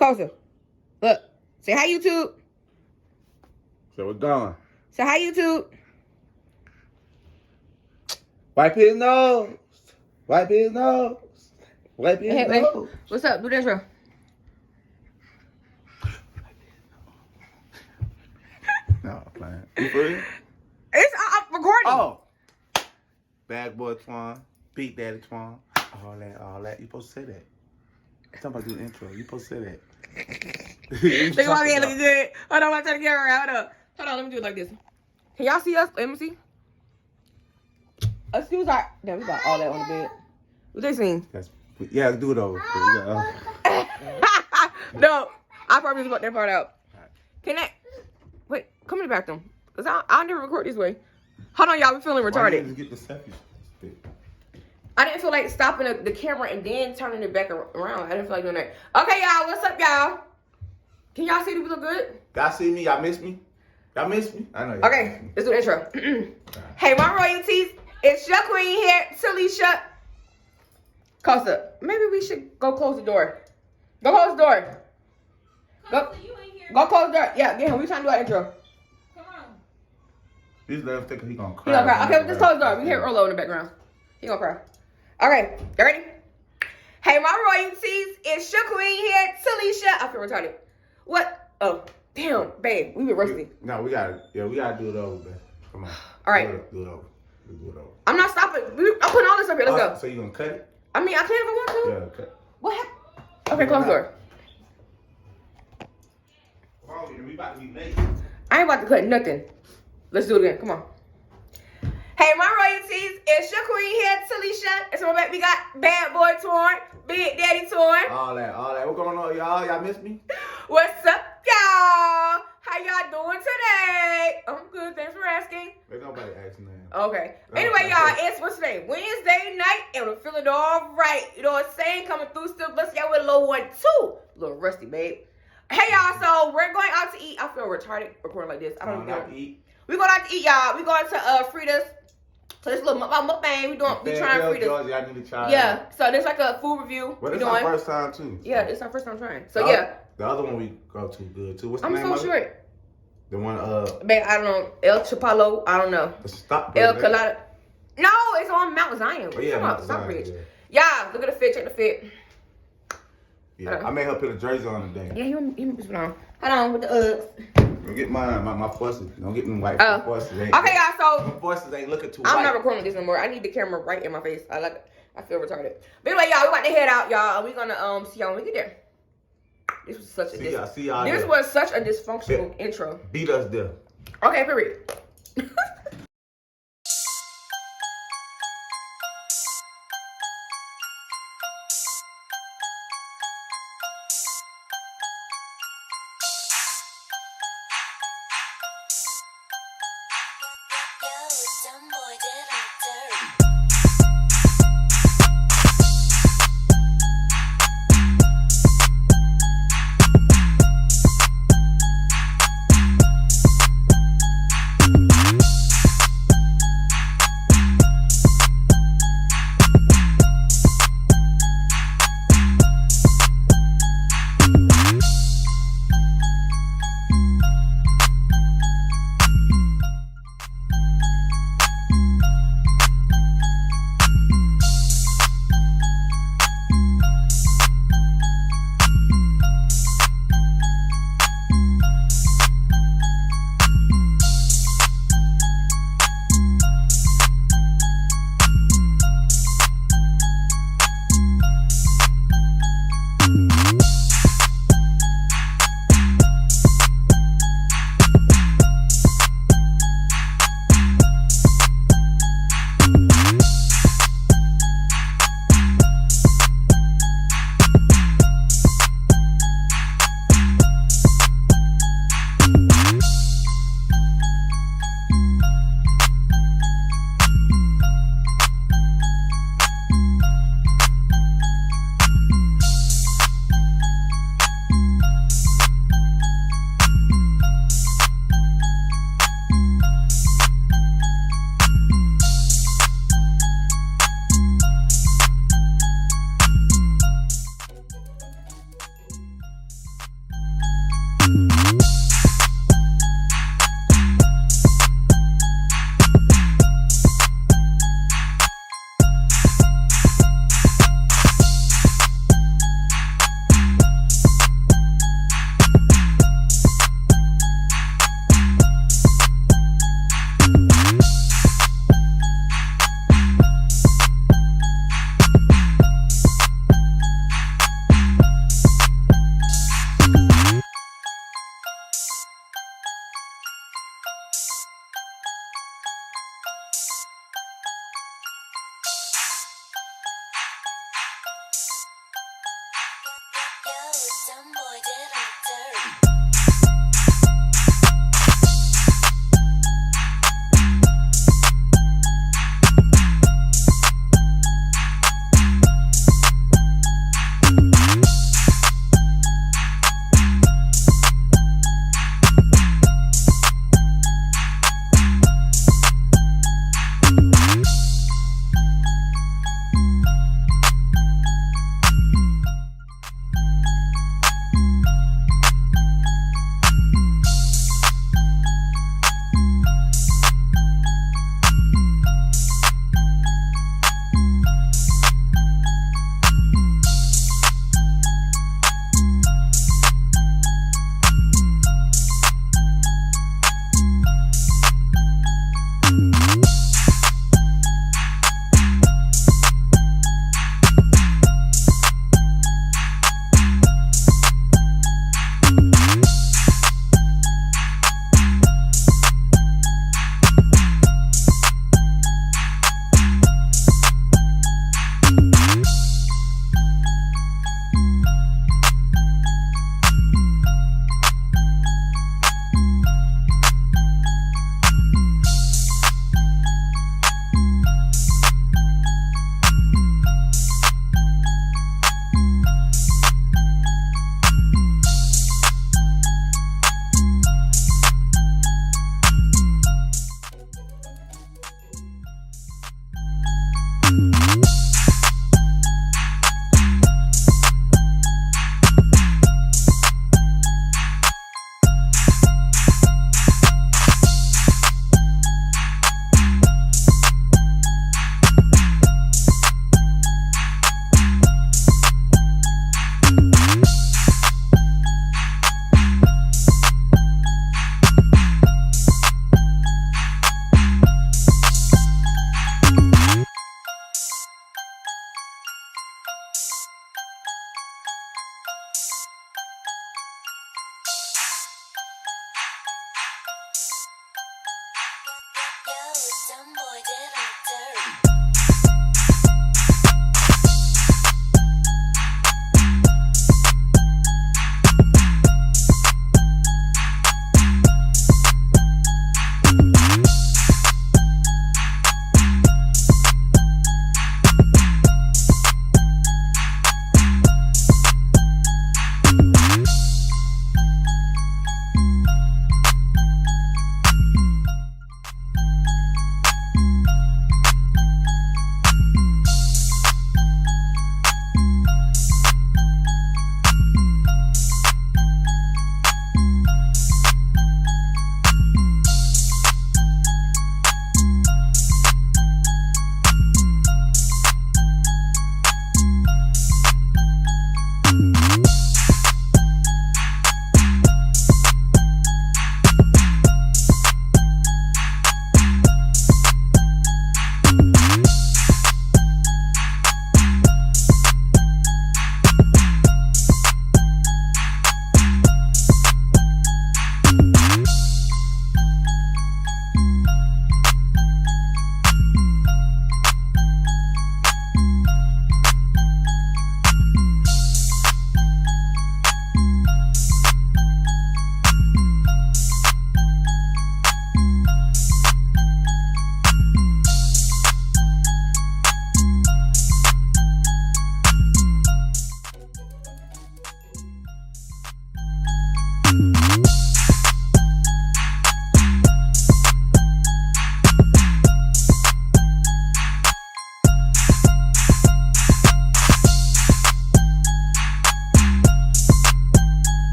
Closer. Look. Say hi, YouTube. So we're going. Say hi, YouTube. Wipe his nose. Wipe his nose. Wipe his nose. What's up? Do the intro. No, man. You for real? I'm recording. Oh. Bad boy Twan. Big Daddy Twan. All that. You supposed to say that. I'm talking about the intro. You supposed to say that. Look at my man looking good. Hold on, I'm turn the camera around. Hold on, let me do it like this. Can y'all see us? Let me see. Excuse us. Damn, we got all that on the bed. What they seen? Yeah, do it over. No, I probably just got that part out. Can that? Wait, come in the bathroom. Cause I'll never record this way. Hold on, y'all. We feeling retarded. Why get the selfie stick? I didn't feel like stopping the camera and then turning it back around. I didn't feel like doing that. Okay, y'all. What's up, y'all? Can y'all see that we look good? Y'all see me? Y'all miss me? Y'all miss me? I know y'all. Okay, let's do the intro. Hey, my royalties. It's your queen here, Talisha. Costa, maybe we should go close the door. Go close the door. Go, go close the door. Yeah, get him. We trying to do our intro. Come on. These little think he gonna He cry. gonna cry. Okay, just close the door. We hear Orlo in the background. He gonna cry. Okay, you ready? Hey, my royalties. It's your queen here, Talisha. I feel retarded. What? Oh, damn, babe. We were rusty. No, we gotta do it over, babe. Come on. All right. Do it over. We do it over. I'm not stopping. I'm putting all this up here. Let's go. So you gonna cut it? I mean, I can if I want to. Yeah, cut. What happened? Okay, close the door. We about to be late. I ain't about to cut nothing. Let's do it again. Come on. Hey, my royalties. It's your queen here, Talisha. It's my back. We got Bad Boy Torn, Big Daddy Torn. All that. What going on, y'all? Y'all miss me? What's up, y'all? How y'all doing today? I'm good. Thanks for asking. Ain't nobody asking that. Okay. Anyway, y'all, it's what's today? Wednesday night, and we're feeling all right. You know what I'm saying? Coming through, still blessed y'all with a little one, too. A little rusty, babe. Hey, y'all, so we're going out to eat. I feel retarded recording like this. I don't know. We're going out to eat, y'all. We're going to Frida'S. So this little mukbang we trying Frida'S. Y'all need to try. Yeah. So there's like a food review. But it's our first time too. Yeah, it's our first time trying. So yeah. The other one we go to good too. What's the I'm name so of short. it? The one Man, I don't know. El Chapalo. I don't know. Stop. El Calada. No, it's on Mount Zion. Oh, yeah, Mount Zion. Bridge. Yeah, look at the fit. Check the fit. Yeah, I made her put a jersey on today. Yeah, he put on. Hold on with the Don't get my forces. Don't get them white forces. Okay, y'all. So my forces ain't looking too white. I'm not recording this no more. I need the camera right in my face. I feel retarded. But anyway, y'all, we about to head out, y'all. We gonna see y'all when we get there. This was such a dysfunctional intro. Beat us there. Okay, period. Some boy did it dirty.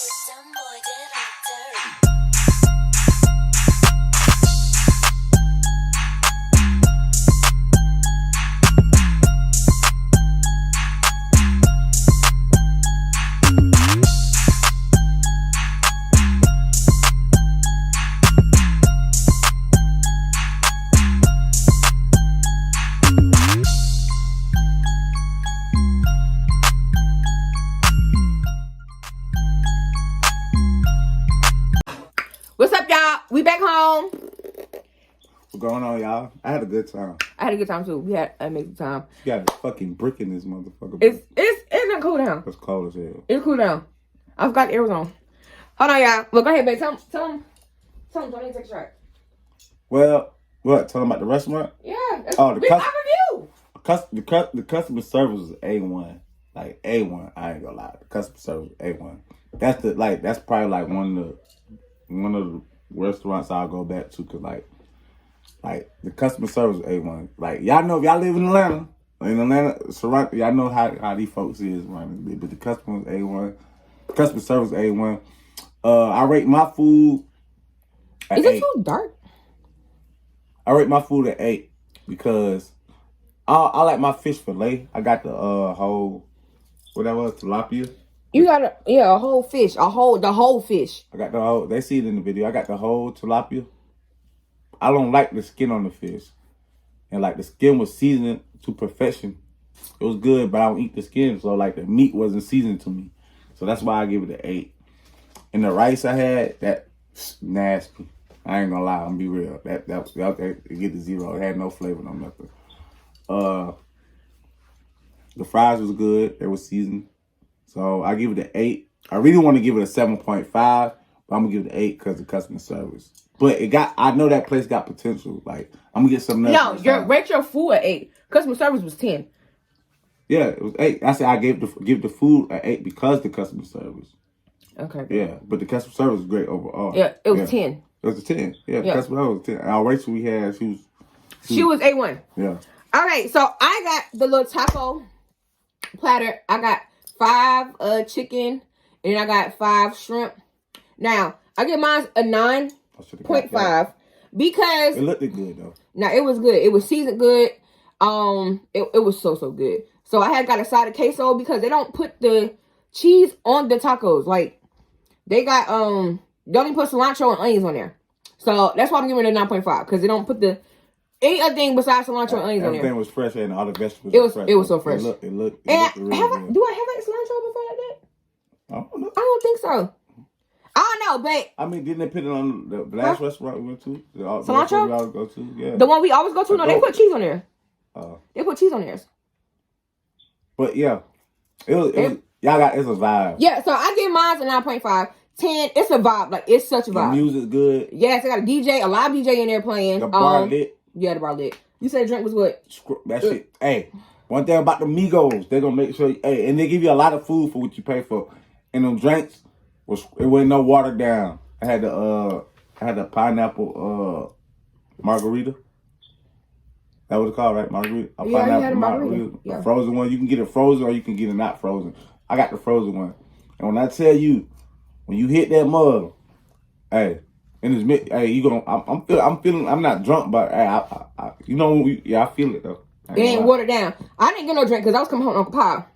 Some boy did it dirty. What's up, y'all? We back home. What's going on, y'all? I had a good time. I had a good time too. We had an amazing time. You got a fucking brick in this motherfucker. It's gonna cool down. It's cold as hell. It'll cool down. I forgot the air was on. Hold on, y'all. Look, go ahead, babe. Tell them. Don't even take a shot. Well, what? Tell them about the restaurant? Yeah. Oh, the review. The customer service was A1. Like A1. I ain't gonna lie. The customer service was A1. That's probably like one of the restaurants I'll go back to, cause like the customer service was A1. Like, y'all know if y'all live in Atlanta, y'all know how these folks is running. But the customer was A1. Customer service was A1. I rate my food at Is it 8. too dark? I rate my food at 8 because I like my fish fillet. I got the whole, whatever, tilapia. You got a whole fish, the whole fish. I got the whole, they see it in the video. I got the whole tilapia. I don't like the skin on the fish. And like the skin was seasoned to perfection. It was good, but I don't eat the skin. So like the meat wasn't seasoned to me. So that's why I give it an 8. And the rice I had, that's nasty. I ain't gonna lie, I'm gonna be real. That get the 0. It had no flavor, no nothing. The fries was good. They were seasoned. So I give it an 8. I really want to give it a 7.5, but I'm gonna give it an 8 because of customer service. But I know that place got potential. Like, I'm gonna get something else. No, rate your food at 8. Customer service was 10. Yeah, it was 8. I said I give the food an 8 because the customer service. Okay. Yeah, but the customer service was great overall. Yeah, it was 10. It was a 10. Yeah, the customer service was 10. And our Rachel we had, she was A1. Yeah. Okay, so I got the little taco platter. I got 5 chicken, and I got 5 shrimp. Now, I give mine a 9.5 because it looked good though. Now it was good. It was seasoned good. It was so good. So I had got a side of queso because they don't put the cheese on the tacos. Like they got they only put cilantro and onions on there. So that's why I'm giving it a 9.5 because they don't put any other thing besides cilantro and onions on there. Everything was fresh and all the vegetables. Were fresh. It was so fresh. It looked and really good. do I have like cilantro before like that? I don't know. I don't think so. I don't know, but I mean, didn't they put it on the last restaurant we went to? The cilantro? restaurant we always go to? Yeah. The one we always go to? No, they put cheese on there. They put cheese on theirs. But yeah, it's a vibe. Yeah, so I give mine a 9.5. 10, it's a vibe. Like, it's such a vibe. The music's good. Yes, I got a live DJ in there playing. The bar lit. Yeah, the bar lit. You said the drink was what? That shit. Hey, one thing about the Migos, they're gonna make sure. Hey, and they give you a lot of food for what you pay for. And them drinks it wasn't no watered down. I had the pineapple margarita. That what it's called, right? Margarita. A pineapple margarita. Yeah. A frozen one. You can get it frozen or you can get it not frozen. I got the frozen one. And when I tell you, when you hit that mug, hey, and it's you gonna. I'm feeling. I'm not drunk, but hey, I I feel it though. It ain't watered down. I didn't get no drink because I was coming home with Uncle Pa.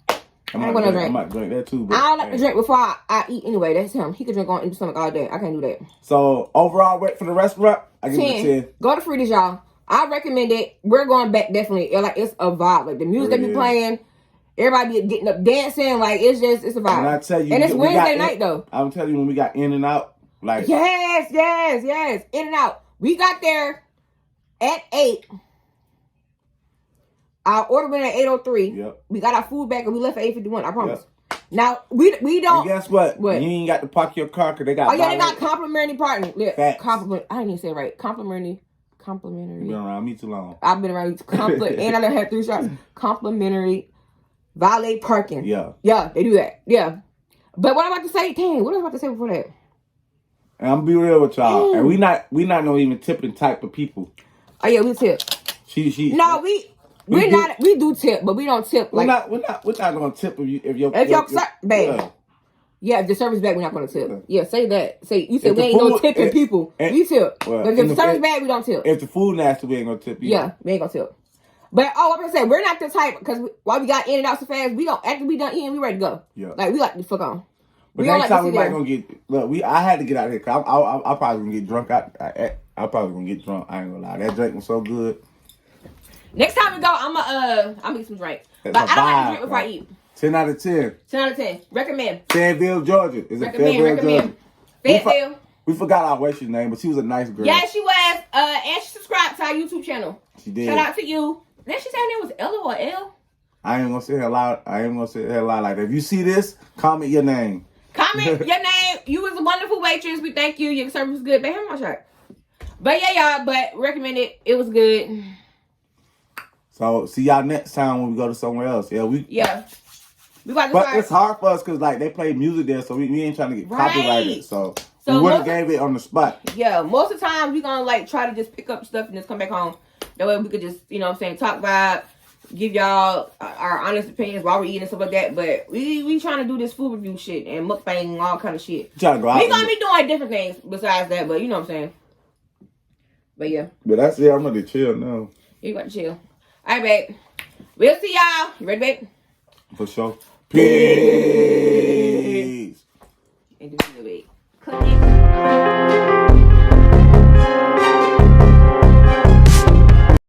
I ain't want no drink. I might drink that too. But, I don't like to drink before I eat anyway. That's him. He can drink on empty stomach all day. I can't do that. So overall rate for the restaurant, I give it a 10. Go to Frida'S, y'all. I recommend it. We're going back definitely. It's a vibe. Like the music they be playing, everybody be getting up dancing. Like it's a vibe. And I tell you, and it's Wednesday night though. I'm telling you, when we got In and Out, like yes, In and Out. We got there at 8. Our order went at 8:03. Yep. We got our food back and we left at 8:51. I promise. Yep. Now we don't. And guess what? You ain't got to park your car because they got. Oh yeah, they got complimentary parking. Yeah, complimentary. I didn't even say it right. Complimentary. You've been around me too long. I've been around you and I done had 3 shots. Complimentary valet parking. Yeah. Yeah, they do that. Yeah. But what I'm about to say, dang, what was I about to say before that? And I'm be real with y'all. And we not no even tipping type of people. Oh yeah, we tip. No, we do tip, but we don't tip like we're not gonna tip if your babe. Yeah, if the service bad, we're not gonna tip. Yeah, say that. Say you said If we the ain't no food- tipping people. We tip. Well, But if the service bad, we don't tip. If the food nasty, we ain't gonna tip you. Yeah, we ain't gonna tip. But I'm gonna say we're not the type because while we got in and out so fast, we don't after we done eating, we ready to go. Yeah. Like we like to fuck on. But We don't next like time to we sit might there. gonna get. Look, I had to get out of here. Cause I probably gonna get drunk. I probably gonna get drunk. I ain't gonna lie. That drink was so good. Next time we go, I'm get some drink. That's But a I don't like to vibe, drink before I bro. eat. 10 out of 10. 10 out of 10. Recommend. Fayetteville, Georgia. Is it Fayetteville, Recommend. Georgia? Fayetteville. We forgot our waitress name, but she was a nice girl. Yeah, she was. And she subscribed to our YouTube channel. She did. Shout out to you. Then she said her name was Ella or L. I ain't gonna say her loud. I ain't gonna say her loud like that. If you see this, comment your name. Comment your name. You was a wonderful waitress. We thank you. Your service was good. Babe, have my shirt. But yeah, y'all. But recommend it. It was good. So see y'all next time when we go to somewhere else. Yeah. We about to But start. it's hard for us because like they play music there, so we ain't trying to get Right. copyrighted. So we So would have most- gave it on the spot. Yeah, most of the time we gonna like try to just pick up stuff and just come back home. That way we could just, you know what I'm saying, talk about, give y'all our honest opinions while we're eating and stuff like that. But we trying to do this food review shit and mukbang and all kind of shit. Trying to go out. We gonna be doing different things besides that, but you know what I'm saying. But yeah, But that's it. I'm gonna chill now. you got to chill. All right, babe. We'll see y'all. You ready, babe? For sure. Peace. And do it, babe.